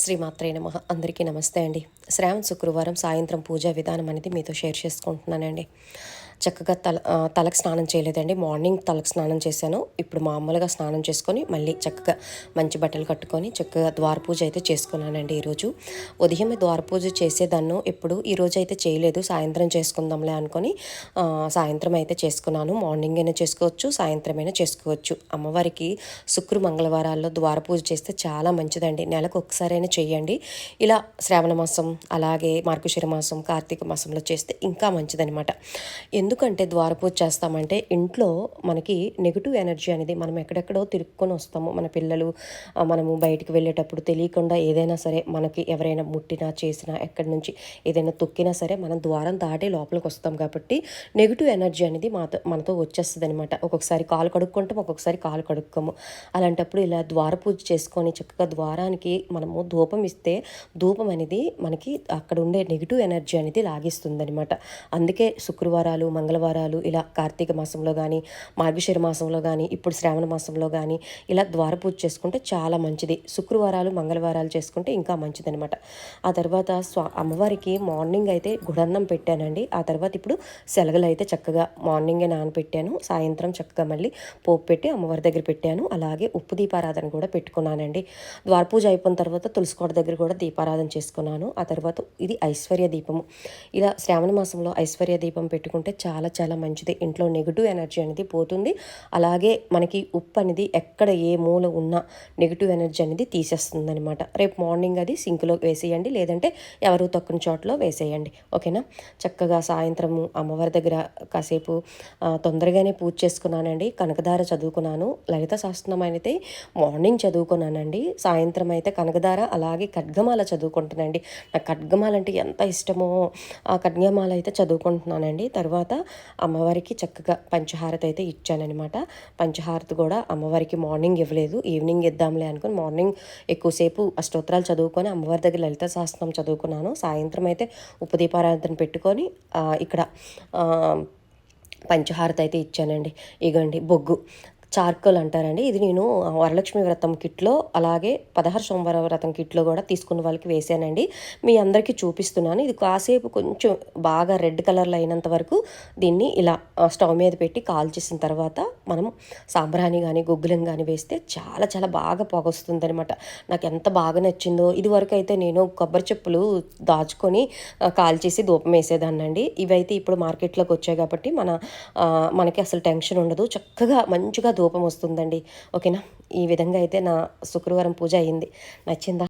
శ్రీమాత్రే నమః. అందరికీ నమస్తే అండి. శ్రావణ శుక్రవారం సాయంత్రం పూజా విధానం అనేది మీతో షేర్ చేసుకుంటున్నానండి. చక్కగా తలకు స్నానం చేయలేదండి. మార్నింగ్ తలకు స్నానం చేశాను. ఇప్పుడు మామూలుగా స్నానం చేసుకొని మళ్ళీ చక్కగా మంచి బట్టలు కట్టుకొని చక్కగా ద్వార పూజ అయితే చేసుకున్నానండి ఈరోజు. ఉదయమే ద్వార పూజ చేసేదాన్ని ఎప్పుడు ఈరోజు అయితే చేయలేదు. సాయంత్రం చేసుకుందాంలే అనుకొని సాయంత్రం అయితే చేసుకున్నాను. మార్నింగ్ అయినా చేసుకోవచ్చు, సాయంత్రం అయినా చేసుకోవచ్చు. అమ్మవారికి మంగళవారాల్లో ద్వార పూజ చేస్తే చాలా మంచిదండి. నెలకు ఒకసారైనా చేయండి. ఇలా శ్రావణ మాసం, అలాగే మార్గశిర మాసం, కార్తీక మాసంలో చేస్తే ఇంకా మంచిదనమాట. ఎందుకంటే ద్వారపూజ చేస్తామంటే ఇంట్లో మనకి నెగిటివ్ ఎనర్జీ అనేది మనం ఎక్కడెక్కడో తిరుక్కొని వస్తాము. మన పిల్లలు మనము బయటికి వెళ్ళేటప్పుడు తెలియకుండా ఏదైనా సరే మనకి ఎవరైనా ముట్టినా చేసినా ఎక్కడి నుంచి ఏదైనా తొక్కినా సరే మనం ద్వారం దాటి లోపలికి వస్తాం కాబట్టి నెగిటివ్ ఎనర్జీ అనేది మనతో వచ్చేస్తుంది అనమాట. ఒక్కొక్కసారి కాలు కడుక్కుంటాం, ఒక్కొక్కసారి కాలు కడుక్కోము. అలాంటప్పుడు ఇలా ద్వార పూజ చేసుకొని చక్కగా ద్వారానికి మనము ధూపం ఇస్తే ధూపం అనేది మనకి అక్కడ ఉండే నెగిటివ్ ఎనర్జీ అనేది లాగిస్తుంది అనమాట. అందుకే శుక్రవారాలు, మంగళవారాలు ఇలా కార్తీక మాసంలో కానీ, మార్గశిర మాసంలో కానీ, ఇప్పుడు శ్రావణ మాసంలో కానీ ఇలా ద్వార పూజ చేసుకుంటే చాలా మంచిది. శుక్రవారాలు, మంగళవారాలు చేసుకుంటే ఇంకా మంచిదనమాట. ఆ తర్వాత అమ్మవారికి మార్నింగ్ అయితే గుడన్నం పెట్టానండి. ఆ తర్వాత ఇప్పుడు శలగలు అయితే చక్కగా మార్నింగే నానపెట్టాను. సాయంత్రం చక్కగా మళ్ళీ పోపు పెట్టి అమ్మవారి దగ్గర పెట్టాను. అలాగే ఉప్పు దీపారాధన కూడా పెట్టుకున్నానండి. ద్వార పూజ అయిపోయిన తర్వాత తులసికోట దగ్గర కూడా దీపారాధన చేసుకున్నాను. ఆ తర్వాత ఇది ఐశ్వర్య దీపము. ఇలా శ్రావణ మాసంలో ఐశ్వర్య దీపం పెట్టుకుంటే చాలా చాలా మంచిది. ఇంట్లో నెగిటివ్ ఎనర్జీ అనేది పోతుంది. అలాగే మనకి ఉప్పు అనేది ఎక్కడ ఏ మూల ఉన్నా నెగిటివ్ ఎనర్జీ అనేది తీసేస్తుంది అనమాట. రేపు మార్నింగ్ అది సింక్లో వేసేయండి, లేదంటే ఎవరు తక్కువ చోట్ల వేసేయండి. ఓకేనా. చక్కగా సాయంత్రము అమ్మవారి దగ్గర కాసేపు తొందరగానే పూజ చేసుకున్నానండి. కనకధార చదువుకున్నాను. లలిత సహస్రనామం అయితే మార్నింగ్ చదువుకున్నానండి. సాయంత్రం అయితే కనకధార అలాగే ఖడ్గమాల చదువుకుంటున్నానండి. నాకు ఖడ్గమాల అంటే ఎంత ఇష్టమో ఆ ఖడ్గమాల అయితే చదువుకుంటున్నానండి. తర్వాత అమ్మవారికి చక్కగా పంచహారతి అయితే ఇచ్చానమాట. పంచహారతి కూడా అమ్మవారికి మార్నింగ్ ఇవ్వలేదు, ఈవినింగ్ ఇద్దాంలే అనుకుని మార్నింగ్ ఎక్కువసేపు స్తోత్రాలు చదువుకొని అమ్మవారి దగ్గర లలిత సహస్రనామం చదువుకున్నాను. సాయంత్రం అయితే ఉపదీపారాధన పెట్టుకొని ఇక్కడ పంచహారతి అయితే ఇచ్చానండి. ఇగండి బొగ్గు చార్కోల్ అంటారండి. ఇది నేను వరలక్ష్మి వ్రతం కిట్లో అలాగే 16 సోమవార వ్రతం కిట్లో కూడా తీసుకున్న వాళ్ళకి వేసానండి. మీ అందరికీ చూపిస్తున్నాను. ఇది కాసేపు కొంచెం బాగా రెడ్ కలర్లో అయినంత వరకు దీన్ని ఇలా స్టవ్ మీద పెట్టి కాల్చేసిన తర్వాత మనం సాంబ్రాణి కానీ గుగ్గులం కానీ వేస్తే చాలా చాలా బాగా పొగొస్తుంది అనమాట. నాకు ఎంత బాగా నచ్చిందో. ఇదివరకు అయితే నేను కొబ్బరి చెప్పులు దాచుకొని కాల్చేసి ధూపం వేసేదాన్నండి. ఇవైతే ఇప్పుడు మార్కెట్లోకి వచ్చాయి కాబట్టి మనకి అసలు టెన్షన్ ఉండదు. చక్కగా మంచిగా ధూపం వస్తుందండి. ఓకేనా. ఈ విధంగా అయితే నా శుక్రవారం పూజ అయింది. నచ్చిందా?